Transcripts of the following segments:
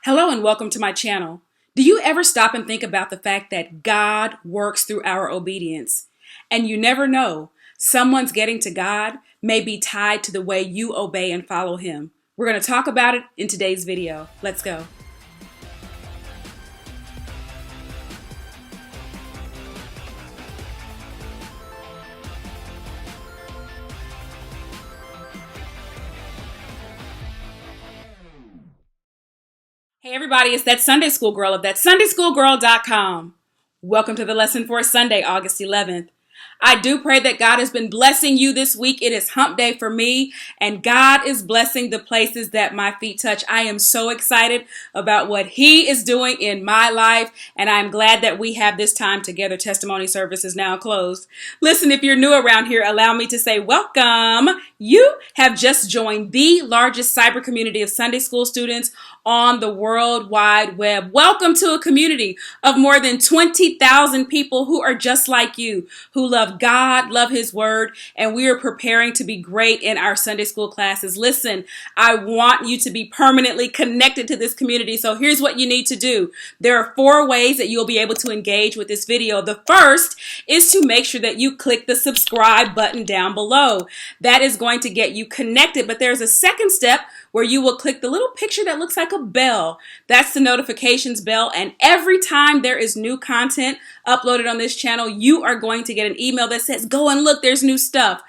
Hello and welcome to my channel. Do you ever stop and think about the fact that God works through our obedience? And you never know, someone's getting to God may be tied to the way you obey and follow Him. We're going to talk about it in today's video. Let's go. Hey everybody, it's that Sunday School Girl of thatsundayschoolgirl.com. Welcome to the lesson for Sunday, August 11th. I do pray that God has been blessing you this week. It is hump day for me, and God is blessing the places that my feet touch. I am so excited about what He is doing in my life, and I'm glad that we have this time together. Testimony service is now closed. Listen, if you're new around here, allow me to say welcome. You have just joined the largest cyber community of Sunday school students on the World Wide Web. Welcome to a community of more than 20,000 people who are just like you, who love God, love His Word, and we are preparing to be great in our Sunday school classes. Listen, I want you to be permanently connected to this community, so here's what you need to do. There are 4 ways that you'll be able to engage with this video. The first is to make sure that you click the subscribe button down below. That is going to get you connected, but there's a second step where you will click the little picture that looks like a bell. That's the notifications bell, and every time there is new content uploaded on this channel, you are going to get an email that says, go and look, there's new stuff.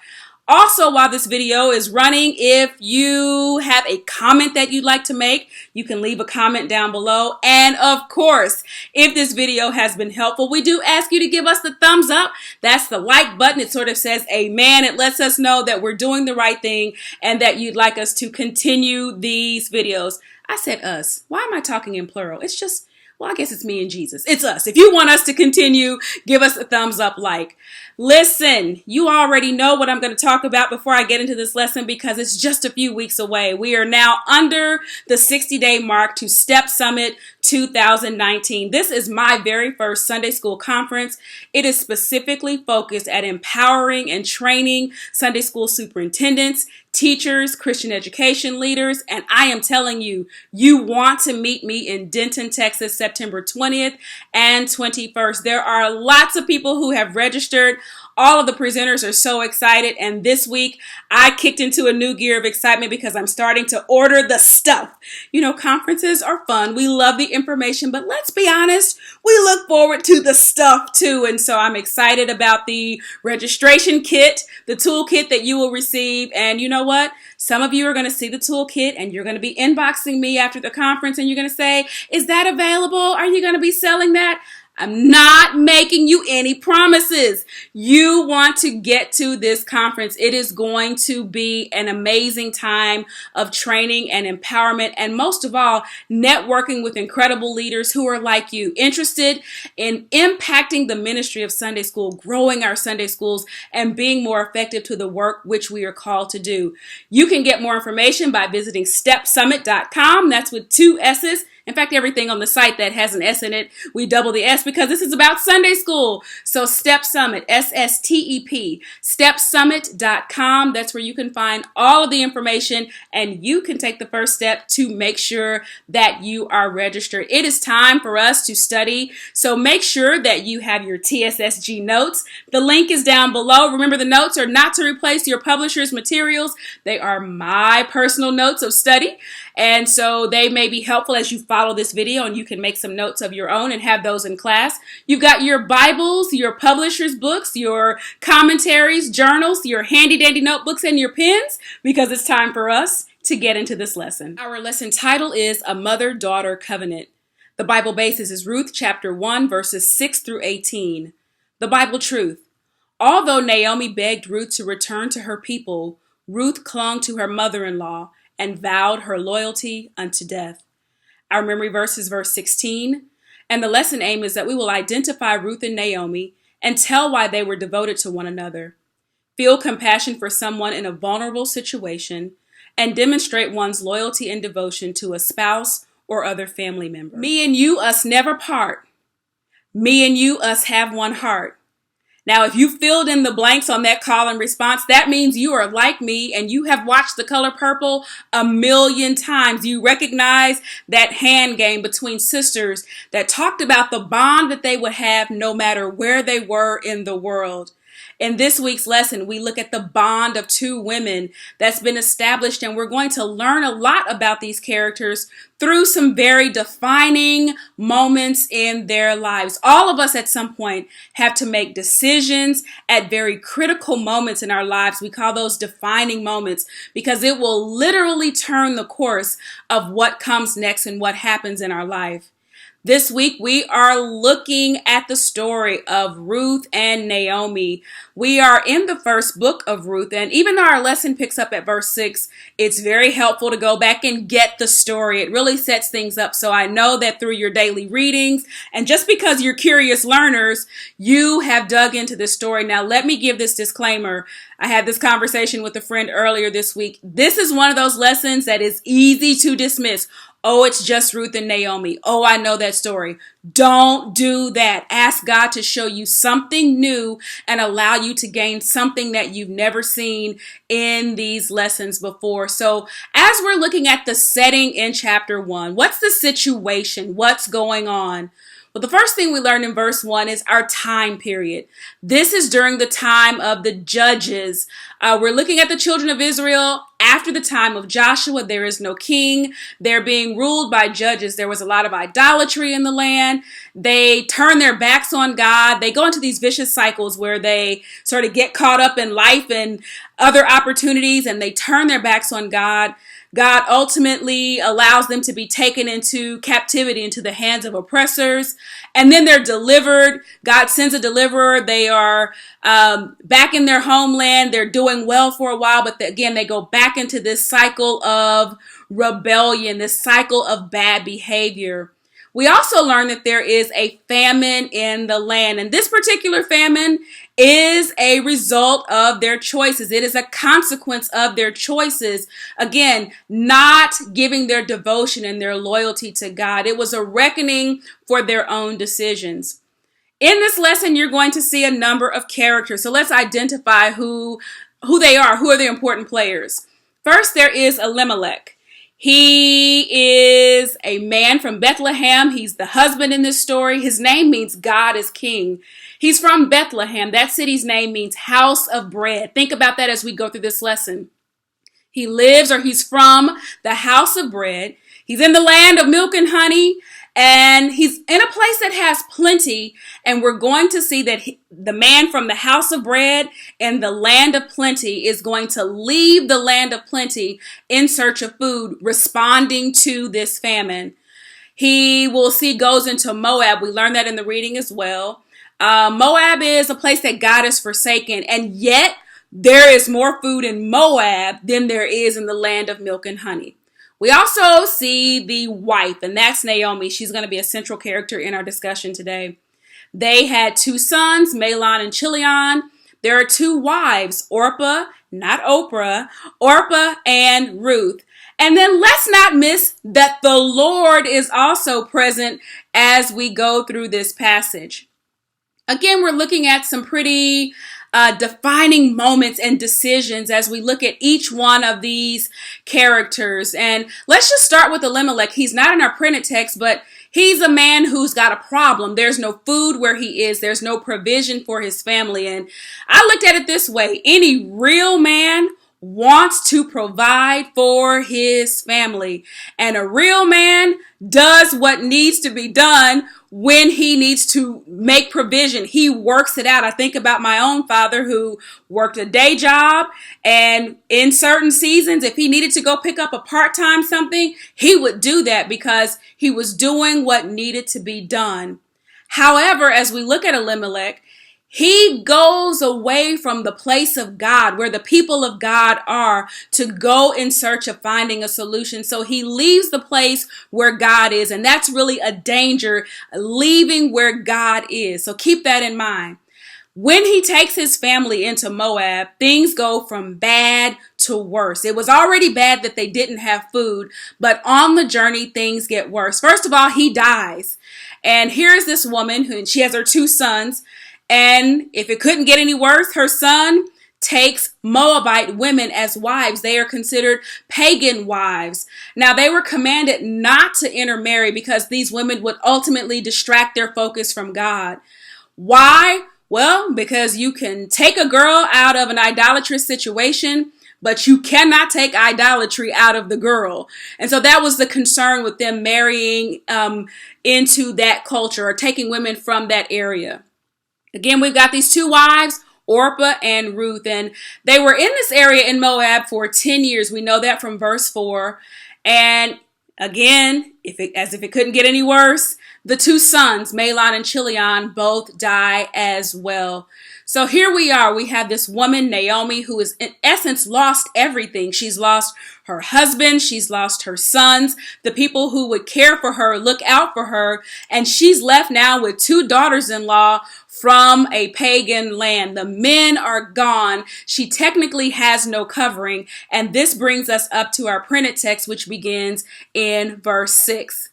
Also, while this video is running, if you have a comment that you'd like to make, you can leave a comment down below. And of course, if this video has been helpful, we do ask you to give us the thumbs up. That's the like button. It sort of says amen. It lets us know that we're doing the right thing and that you'd like us to continue these videos. I said us. Why am I talking in plural? It's just, well, I guess it's me and Jesus. It's us. If you want us to continue, give us a thumbs up like. Listen, you already know what I'm going to talk about before I get into this lesson because it's just a few weeks away. We are now under the 60-day mark to Step Summit 2019. This is my very first Sunday school conference. It is specifically focused at empowering and training Sunday school superintendents, teachers, Christian education leaders, and I am telling you, you want to meet me in Denton, Texas, September 20th and 21st. There are lots of people who have registered. All of the presenters are so excited, and this week I kicked into a new gear of excitement because I'm starting to order the stuff. You know, conferences are fun. We love the information, but let's be honest, we look forward to the stuff too, and so I'm excited about the registration kit, the toolkit that you will receive, and you know what? Some of you are going to see the toolkit and you're going to be inboxing me after the conference and you're going to say, is that available? Are you going to be selling that? I'm not making you any promises. You want to get to this conference. It is going to be an amazing time of training and empowerment, and most of all, networking with incredible leaders who are like you, interested in impacting the ministry of Sunday school, growing our Sunday schools, and being more effective to the work which we are called to do. You can get more information by visiting stepsummit.com. That's with 2 S's. In fact, everything on the site that has an S in it, we double the S because this is about Sunday school. So Step Summit, SSTEP, stepsummit.com. That's where you can find all of the information and you can take the first step to make sure that you are registered. It is time for us to study. So make sure that you have your TSSG notes. The link is down below. Remember, the notes are not to replace your publisher's materials. They are my personal notes of study. And so they may be helpful as you follow this video, and you can make some notes of your own and have those in class. You've got your Bibles, your publisher's books, your commentaries, journals, your handy dandy notebooks, and your pens, because it's time for us to get into this lesson. Our lesson title is A Mother-Daughter Covenant. The Bible basis is Ruth chapter 1, verses 6 through 18. The Bible truth. Although Naomi begged Ruth to return to her people, Ruth clung to her mother-in-law and vowed her loyalty unto death. Our memory verse is verse 16, and the lesson aim is that we will identify Ruth and Naomi and tell why they were devoted to one another, feel compassion for someone in a vulnerable situation, and demonstrate one's loyalty and devotion to a spouse or other family member. Me and you, us never part. Me and you, us have one heart. Now, if you filled in the blanks on that call and response, that means you are like me and you have watched The Color Purple a million times. You recognize that hand game between sisters that talked about the bond that they would have no matter where they were in the world. In this week's lesson, we look at the bond of two women that's been established, and we're going to learn a lot about these characters through some very defining moments in their lives. All of us at some point have to make decisions at very critical moments in our lives. We call those defining moments because it will literally turn the course of what comes next and what happens in our life. This week, we are looking at the story of Ruth and Naomi. We are in the first book of Ruth, and even though our lesson picks up at verse 6, it's very helpful to go back and get the story. It really sets things up. So I know that through your daily readings, and just because you're curious learners, you have dug into this story. Now, let me give this disclaimer. I had this conversation with a friend earlier this week. This is one of those lessons that is easy to dismiss. Oh, it's just Ruth and Naomi. Oh, I know that story. Don't do that. Ask God to show you something new and allow you to gain something that you've never seen in these lessons before. So as we're looking at the setting in chapter 1, what's the situation? What's going on? Well, the first thing we learn in verse 1 is our time period. This is during the time of the judges. We're looking at the children of Israel after the time of Joshua. There is no king. They're being ruled by judges. There was a lot of idolatry in the land. They turn their backs on God. They go into these vicious cycles where they sort of get caught up in life and other opportunities, and they turn their backs on God. God ultimately allows them to be taken into captivity into the hands of oppressors, and then they're delivered. God sends a deliverer. They are back in their homeland. They're doing well for a while, but again, they go back into this cycle of rebellion, this cycle of bad behavior. We also learn that there is a famine in the land, and this particular famine is a result of their choices. It is a consequence of their choices. Again, not giving their devotion and their loyalty to God. It was a reckoning for their own decisions. In this lesson, you're going to see a number of characters. So let's identify who they are. Who are the important players? First, there is Elimelech. He is a man from Bethlehem. He's the husband in this story. His name means God is king. He's from Bethlehem. That city's name means house of bread. Think about that as we go through this lesson. He's from the house of bread. He's in the land of milk and honey, and he's in a place that has plenty. And we're going to see that the man from the house of bread and the land of plenty is going to leave the land of plenty in search of food, responding to this famine. Goes into Moab. We learned that in the reading as well. Moab is a place that God has forsaken, and yet there is more food in Moab than there is in the land of milk and honey. We also see the wife, and that's Naomi. She's going to be a central character in our discussion today. They had two sons, Mahlon and Chilion. There are two wives, Orpah, not Oprah, Orpah and Ruth. And then let's not miss that the Lord is also present as we go through this passage. Again, we're looking at some pretty defining moments and decisions as we look at each one of these characters. And let's just start with Elimelech. He's not in our printed text, but he's a man who's got a problem. There's no food where he is. There's no provision for his family. And I looked at it this way. Any real man wants to provide for his family. And a real man does what needs to be done when he needs to make provision. He works it out. I think about my own father who worked a day job, and in certain seasons, if he needed to go pick up a part-time something, he would do that because he was doing what needed to be done. However, as we look at Elimelech, he goes away from the place of God, where the people of God are, to go in search of finding a solution. So he leaves the place where God is, and that's really a danger, leaving where God is. So keep that in mind. When he takes his family into Moab, things go from bad to worse. It was already bad that they didn't have food, but on the journey, things get worse. First of all, he dies. And here's this woman she has her two sons, And if it couldn't get any worse, her son takes Moabite women as wives. They are considered pagan wives. Now, they were commanded not to intermarry because these women would ultimately distract their focus from God. Why? Well, because you can take a girl out of an idolatrous situation, but you cannot take idolatry out of the girl. And so that was the concern with them marrying into that culture or taking women from that area. Again, we've got these two wives, Orpah and Ruth, and they were in this area in Moab for 10 years. We know that from verse 4. And again, as if it couldn't get any worse, the two sons, Mahlon and Chilion, both die as well. So here we are. We have this woman, Naomi, who is in essence lost everything. She's lost her husband. She's lost her sons, the people who would care for her, look out for her. And she's left now with two daughters-in-law from a pagan land. The men are gone. She technically has no covering. And this brings us up to our printed text, which begins in verse 6.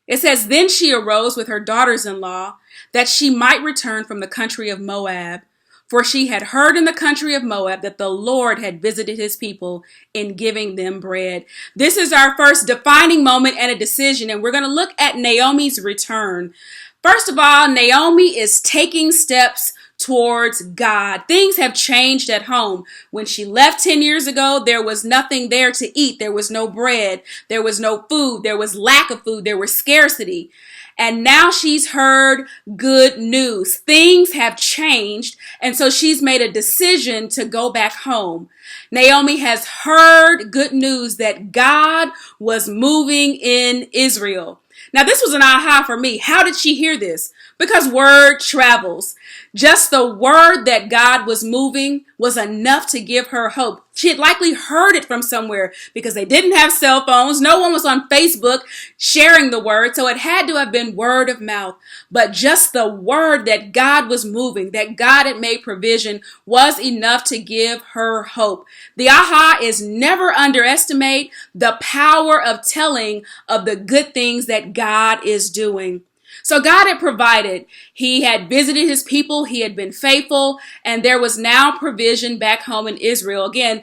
It says, "Then she arose with her daughters-in-law, that she might return from the country of Moab. For she had heard in the country of Moab that the Lord had visited his people in giving them bread." This is our first defining moment and a decision, and we're going to look at Naomi's return. First of all, Naomi is taking steps towards God. Things have changed at home. When she left 10 years ago, there was nothing there to eat. There was no bread. There was no food. There was lack of food. There was scarcity. And now she's heard good news. Things have changed. And so she's made a decision to go back home. Naomi has heard good news that God was moving in Israel. Now, this was an aha for me. How did she hear this? Because word travels. Just the word that God was moving was enough to give her hope. She had likely heard it from somewhere because they didn't have cell phones. No one was on Facebook sharing the word. So it had to have been word of mouth. But just the word that God was moving, that God had made provision, was enough to give her hope. The aha is never underestimate the power of telling of the good things that God is doing. So God had provided. He had visited his people. He had been faithful. And there was now provision back home in Israel. Again,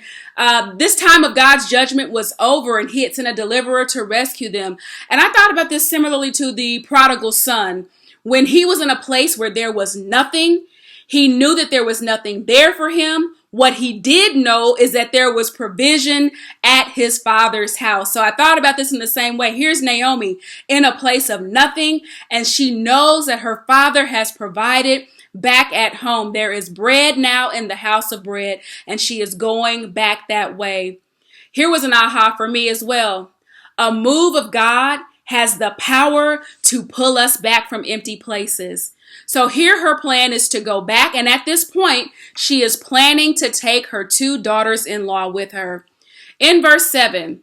this time of God's judgment was over and he had sent a deliverer to rescue them. And I thought about this similarly to the prodigal son. When he was in a place where there was nothing, he knew that there was nothing there for him. What he did know is that there was provision at his father's house. So I thought about this in the same way. Here's Naomi in a place of nothing, and she knows that her father has provided back at home. There is bread now in the house of bread, and she is going back that way. Here was an aha for me as well. A move of God has the power to pull us back from empty places. So here her plan is to go back, and at this point, she is planning to take her two daughters-in-law with her. In verse 7,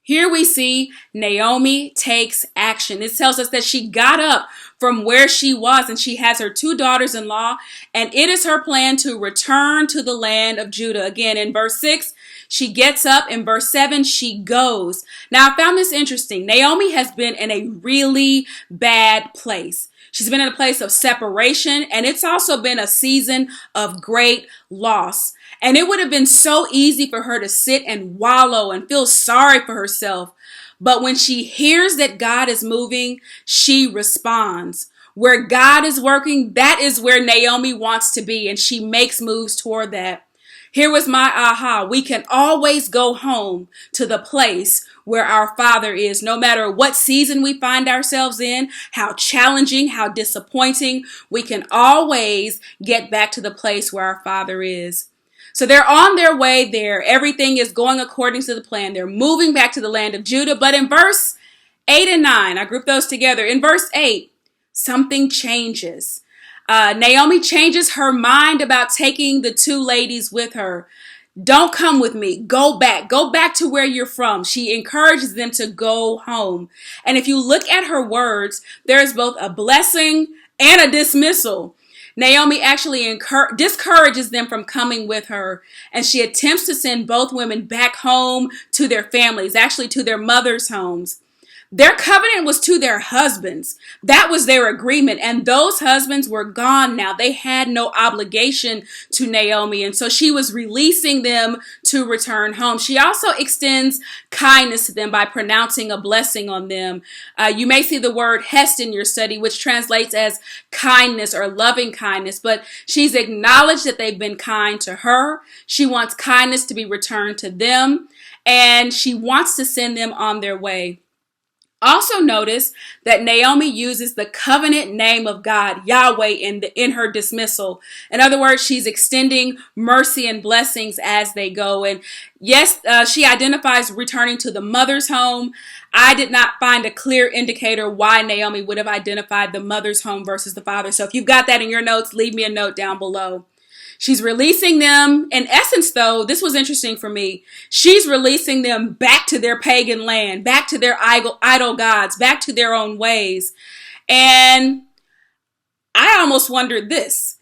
here we see Naomi takes action. It tells us that she got up from where she was, and she has her two daughters-in-law, and it is her plan to return to the land of Judah. Again, in verse 6, she gets up. In verse 7, she goes. Now, I found this interesting. Naomi has been in a really bad place. She's been in a place of separation, and it's also been a season of great loss. And it would have been so easy for her to sit and wallow and feel sorry for herself. But when she hears that God is moving, she responds. Where God is working, that is where Naomi wants to be, and she makes moves toward that. Here was my aha. We can always go home to the place where our Father is, no matter what season we find ourselves in, how challenging, how disappointing, we can always get back to the place where our Father is. So they're on their way there. Everything is going according to the plan. They're moving back to the land of Judah. But in verse 8 and 9, I grouped those together. In verse 8, something changes. Naomi changes her mind about taking the two ladies with her. Don't come with me. Go back. Go back to where you're from. She encourages them to go home. And if you look at her words, there is both a blessing and a dismissal. Naomi actually discourages them from coming with her, and she attempts to send both women back home to their families, actually to their mothers' homes. Their covenant was to their husbands. That was their agreement. And those husbands were gone now. They had no obligation to Naomi. And so she was releasing them to return home. She also extends kindness to them by pronouncing a blessing on them. You may see the word hest in your study, which translates as kindness or loving kindness. But she's acknowledged that they've been kind to her. She wants kindness to be returned to them. And she wants to send them on their way. Also notice that Naomi uses the covenant name of God, Yahweh, in her dismissal. In other words, she's extending mercy and blessings as they go. And yes, she identifies returning to the mother's home. I did not find a clear indicator why Naomi would have identified the mother's home versus the father. So if you've got that in your notes, leave me a note down below. She's releasing them. In essence, though, this was interesting for me. She's releasing them back to their pagan land, back to their idol gods, back to their own ways. And I almost wondered this,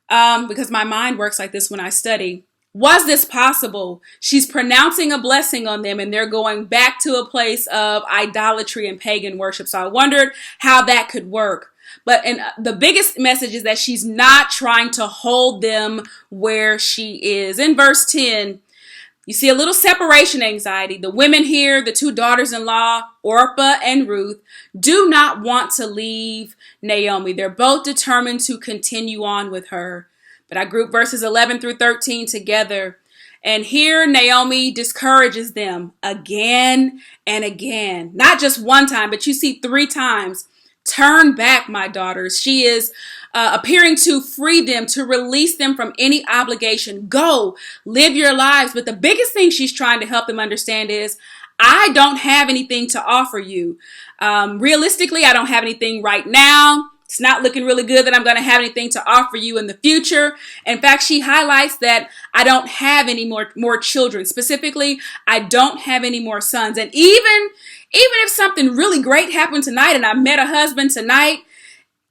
because my mind works like this when I study. Was this possible? She's pronouncing a blessing on them and they're going back to a place of idolatry and pagan worship. So I wondered how that could work. But the biggest message is that she's not trying to hold them where she is. In verse 10, you see a little separation anxiety. The women here, the two daughters-in-law, Orpah and Ruth, do not want to leave Naomi. They're both determined to continue on with her. But I grouped verses 11 through 13 together. And here Naomi discourages them again and again. Not just one time, but you see 3 times. Turn back, my daughters. She is appearing to free them, to release them from any obligation. Go, live your lives. But the biggest thing she's trying to help them understand is, I don't have anything to offer you. Realistically, I don't have anything right now. It's not looking really good that I'm going to have anything to offer you in the future. In fact, she highlights that I don't have any more children. Specifically, I don't have any more sons. And even if something really great happened tonight and I met a husband tonight,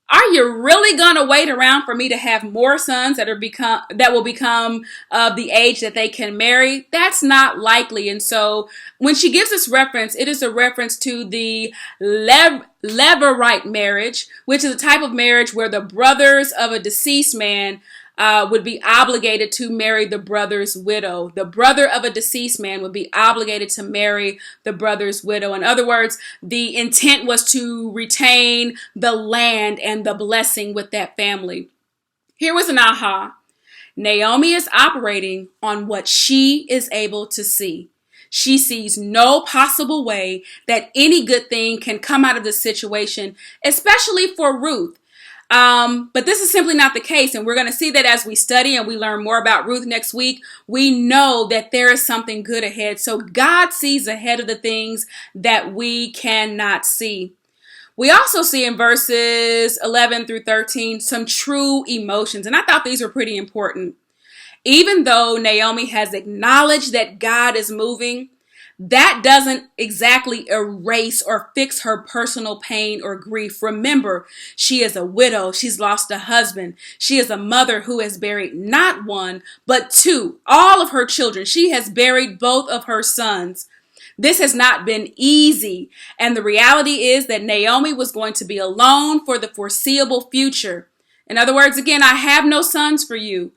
are you really going to wait around for me to have more sons that will become of the age that they can marry? That's not likely. And so when she gives this reference, it is a reference to the levirate marriage, which is a type of marriage where the brothers of a deceased man would be obligated to marry the brother's widow. The brother of a deceased man would be obligated to marry the brother's widow. In other words, the intent was to retain the land and the blessing with that family. Here was an aha. Naomi is operating on what she is able to see. She sees no possible way that any good thing can come out of this situation, especially for Ruth. But this is simply not the case. And we're going to see that as we study and we learn more about Ruth next week. We know that there is something good ahead. So God sees ahead of the things that we cannot see. We also see in verses 11 through 13 some true emotions. And I thought these were pretty important. Even though Naomi has acknowledged that God is moving, that doesn't exactly erase or fix her personal pain or grief. Remember, she is a widow. She's lost a husband. She is a mother who has buried not 1, but 2, all of her children. She has buried both of her sons. This has not been easy. And the reality is that Naomi was going to be alone for the foreseeable future. In other words, again, I have no sons for you.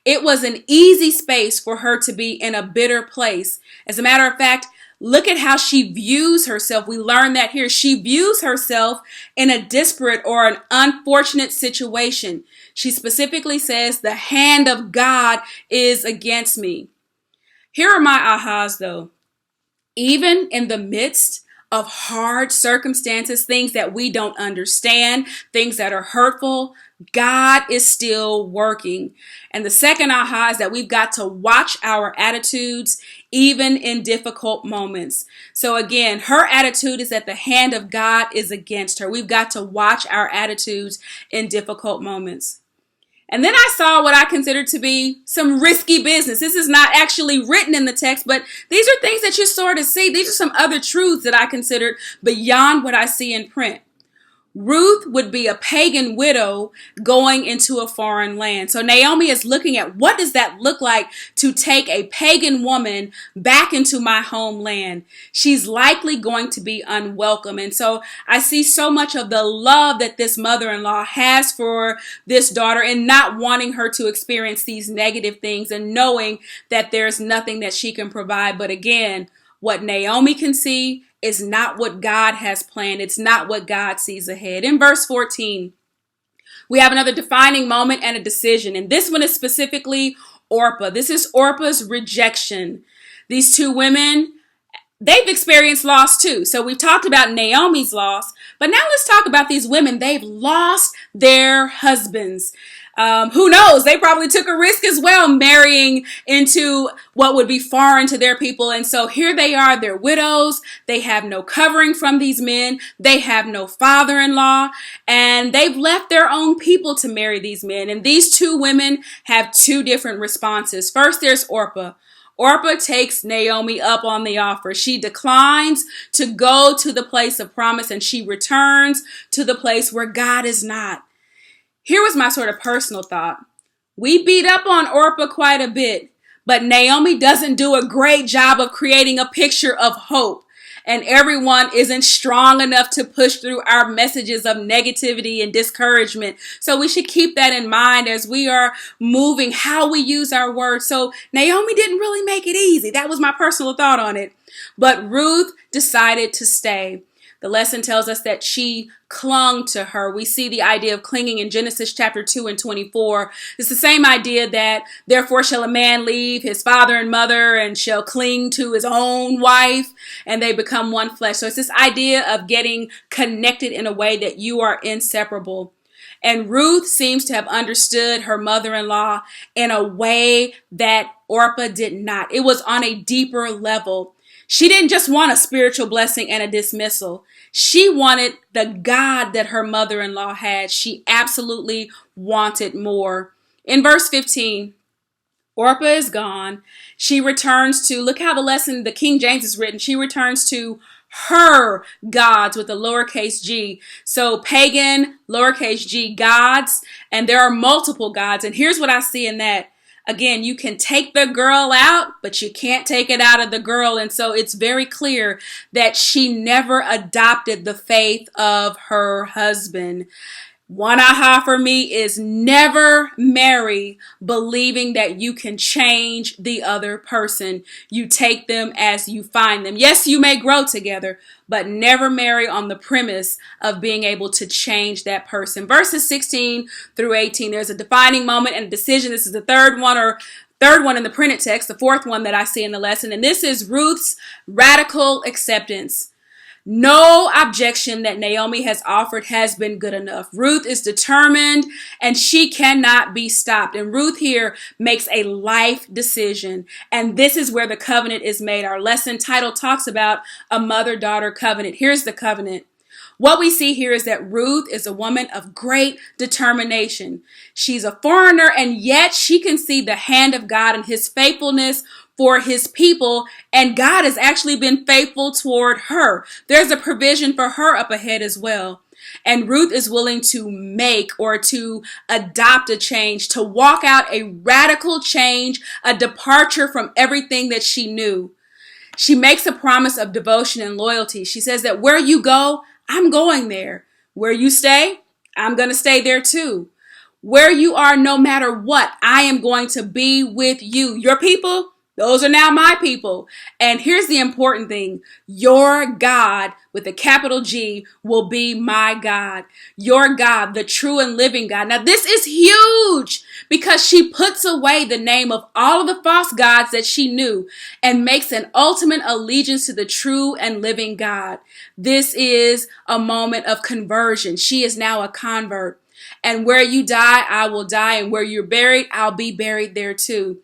It was an easy space for her to be in a bitter place. As a matter of fact, look at how she views herself. We learn that here. She views herself in a disparate or an unfortunate situation. She specifically says, the hand of God is against me. Here are my ahas though. Even in the midst of hard circumstances, things that we don't understand, things that are hurtful, God is still working. And the second aha is that we've got to watch our attitudes even in difficult moments. So again, her attitude is that the hand of God is against her. We've got to watch our attitudes in difficult moments. And then I saw what I considered to be some risky business. This is not actually written in the text, but these are things that you sort of see. These are some other truths that I considered beyond what I see in print. Ruth would be a pagan widow going into a foreign land. So Naomi is looking at, what does that look like to take a pagan woman back into my homeland? She's likely going to be unwelcome. And so I see so much of the love that this mother-in-law has for this daughter and not wanting her to experience these negative things and knowing that there's nothing that she can provide. But again, what Naomi can see is not what God has planned. It's not what God sees ahead. In verse 14, we have another defining moment and a decision. And this one is specifically Orpah. This is Orpah's rejection. These two women, they've experienced loss too. So we've talked about Naomi's loss, but now let's talk about these women. They've lost their husbands. Who knows? They probably took a risk as well, marrying into what would be foreign to their people. And so here they are, they're widows. They have no covering from these men. They have no father-in-law, and they've left their own people to marry these men. And these two women have two different responses. First, there's Orpah. Orpah takes Naomi up on the offer. She declines to go to the place of promise, and she returns to the place where God is not. Here was my sort of personal thought. We beat up on Orpah quite a bit, but Naomi doesn't do a great job of creating a picture of hope. And everyone isn't strong enough to push through our messages of negativity and discouragement. So we should keep that in mind as we are moving how we use our words. So Naomi didn't really make it easy. That was my personal thought on it. But Ruth decided to stay. The lesson tells us that she clung to her. We see the idea of clinging in Genesis chapter 2 and 24. It's the same idea that therefore shall a man leave his father and mother and shall cling to his own wife, and they become one flesh. So it's this idea of getting connected in a way that you are inseparable. And Ruth seems to have understood her mother-in-law in a way that Orpah did not. It was on a deeper level. She didn't just want a spiritual blessing and a dismissal. She wanted the God that her mother-in-law had. She absolutely wanted more. In verse 15, Orpah is gone. She returns to, look how the King James is written. She returns to her gods with a lowercase g. So pagan, lowercase g, gods. And there are multiple gods. And here's what I see in that. Again, you can take the girl out, but you can't take it out of the girl. And so it's very clear that she never adopted the faith of her husband. One aha for me is never marry believing that you can change the other person. You take them as you find them. Yes, you may grow together, but never marry on the premise of being able to change that person. Verses 16 through 18, there's a defining moment and a decision. This is the third one in the printed text, the fourth one that I see in the lesson. And this is Ruth's radical acceptance. No objection that Naomi has offered has been good enough. Ruth is determined and she cannot be stopped. And Ruth here makes a life decision. And this is where the covenant is made. Our lesson title talks about a mother-daughter covenant. Here's the covenant. What we see here is that Ruth is a woman of great determination. She's a foreigner, and yet she can see the hand of God and his faithfulness for his people, and God has actually been faithful toward her. There's a provision for her up ahead as well. And Ruth is willing to make or to adopt a change, to walk out a radical change, a departure from everything that she knew. She makes a promise of devotion and loyalty. She says that where you go, I'm going there. Where you stay, I'm going to stay there too. Where you are, no matter what, I am going to be with you. Your people, those are now my people. And here's the important thing. Your God, with a capital G, will be my God. Your God, the true and living God. Now this is huge because she puts away the name of all of the false gods that she knew and makes an ultimate allegiance to the true and living God. This is a moment of conversion. She is now a convert. And where you die, I will die. And where you're buried, I'll be buried there too.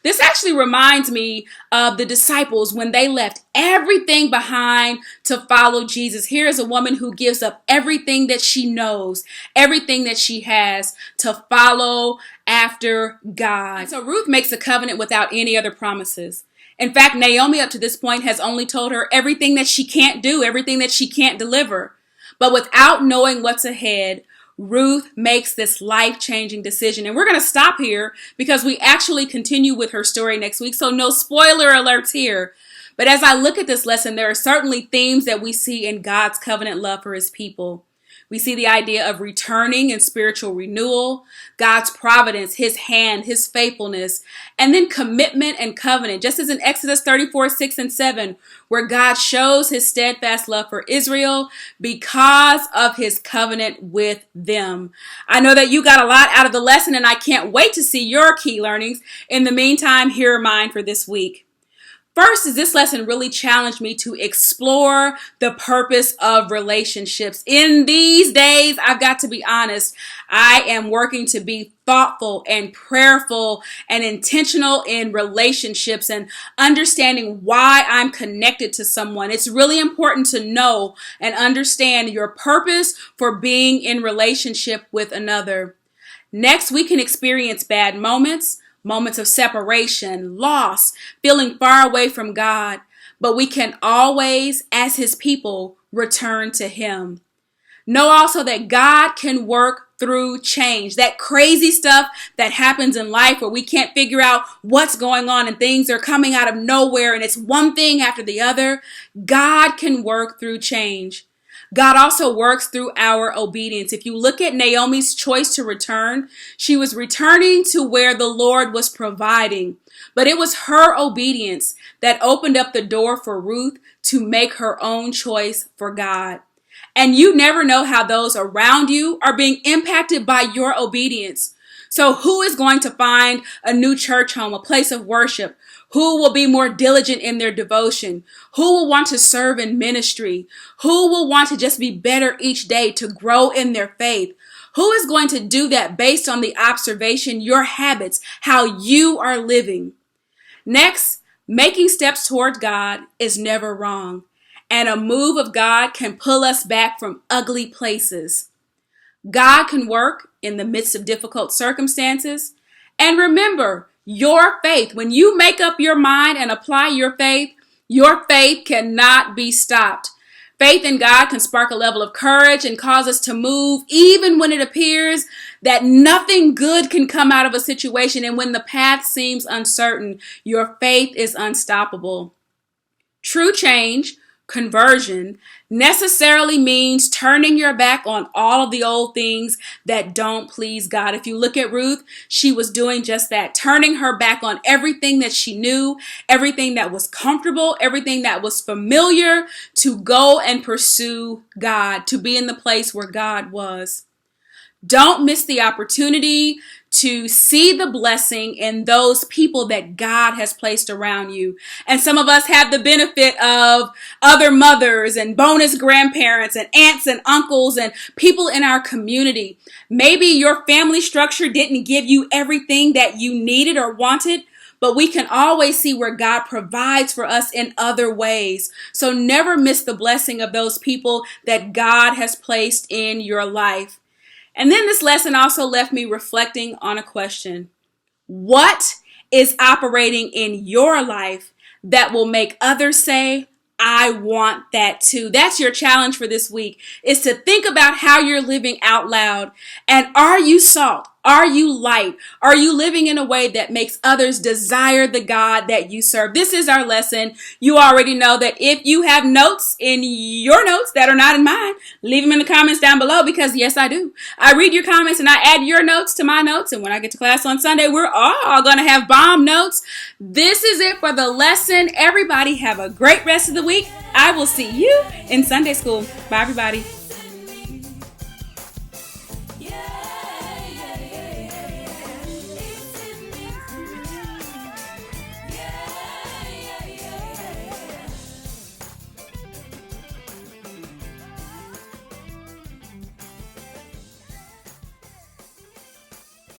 This actually reminds me of the disciples when they left everything behind to follow Jesus. Here is a woman who gives up everything that she knows, everything that she has to follow after God. So Ruth makes a covenant without any other promises. In fact, Naomi up to this point has only told her everything that she can't do, everything that she can't deliver. But without knowing what's ahead, Ruth makes this life-changing decision. And we're going to stop here because we actually continue with her story next week. So no spoiler alerts here. But as I look at this lesson, there are certainly themes that we see in God's covenant love for his people. We see the idea of returning and spiritual renewal, God's providence, his hand, his faithfulness, and then commitment and covenant, just as in Exodus 34:6-7, where God shows his steadfast love for Israel because of his covenant with them. I know that you got a lot out of the lesson, and I can't wait to see your key learnings. In the meantime, here are mine for this week. First is this lesson really challenged me to explore the purpose of relationships. In these days, I've got to be honest, I am working to be thoughtful and prayerful and intentional in relationships and understanding why I'm connected to someone. It's really important to know and understand your purpose for being in relationship with another. Next, we can experience bad moments of separation, loss, feeling far away from God, but we can always, as his people, return to him. Know also that God can work through change. That crazy stuff that happens in life where we can't figure out what's going on and things are coming out of nowhere and it's one thing after the other. God can work through change. God also works through our obedience. If you look at Naomi's choice to return, she was returning to where the Lord was providing. But it was her obedience that opened up the door for Ruth to make her own choice for God. And you never know how those around you are being impacted by your obedience. So who is going to find a new church home, a place of worship? Who will be more diligent in their devotion? Who will want to serve in ministry? Who will want to just be better each day to grow in their faith? Who is going to do that based on the observation, your habits, how you are living? Next, making steps toward God is never wrong. And a move of God can pull us back from ugly places. God can work in the midst of difficult circumstances. And remember, your faith, when you make up your mind and apply your faith cannot be stopped. Faith in God can spark a level of courage and cause us to move even when it appears that nothing good can come out of a situation. And when the path seems uncertain, your faith is unstoppable. True change, conversion, necessarily means turning your back on all of the old things that don't please God. If you look at Ruth, she was doing just that, turning her back on everything that she knew, everything that was comfortable, everything that was familiar, to go and pursue God, to be in the place where God was. Don't miss the opportunity to see the blessing in those people that God has placed around you. And some of us have the benefit of other mothers and bonus grandparents and aunts and uncles and people in our community. Maybe your family structure didn't give you everything that you needed or wanted, but we can always see where God provides for us in other ways. So never miss the blessing of those people that God has placed in your life. And then this lesson also left me reflecting on a question. What is operating in your life that will make others say, I want that too? That's your challenge for this week, is to think about how you're living out loud. And are you salt? Are you light? Are you living in a way that makes others desire the God that you serve? This is our lesson. You already know that if you have notes in your notes that are not in mine, leave them in the comments down below, because yes, I do. I read your comments and I add your notes to my notes. And when I get to class on Sunday, we're all going to have bomb notes. This is it for the lesson. Everybody have a great rest of the week. I will see you in Sunday school. Bye, everybody.